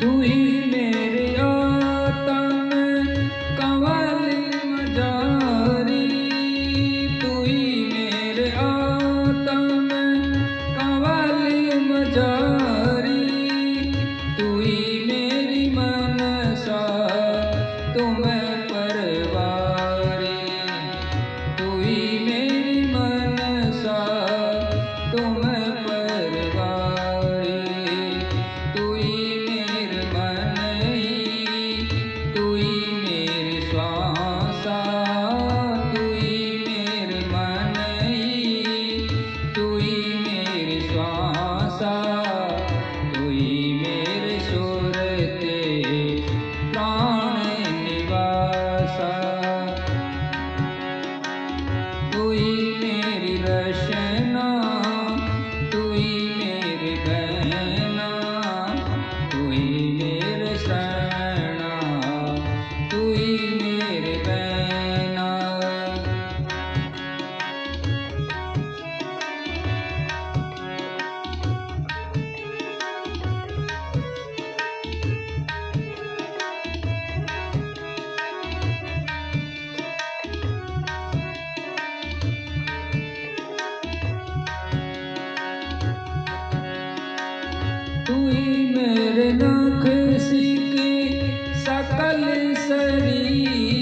तू ही मेरे आत्म कंवल मजारी, तू ही मेरे आत्म कंवल मजारी, तू ही मेरी मनसा तुम परवारी, तू ही मेरी मनसा तुम परवारी, तू ही मेरे मन ही, तू ही मेरे श्वासा, तू ही मेरे मन ही, तू ही मेरे श्वासा, तू ही मेरे सुरते प्राण निवासा, तू ही मेरी रचना, तू ही मेरे गहना, तू ही मेरे शरणा, तू ही मेरे बहना। तू ही मेरे नक्श की सकल शरीर,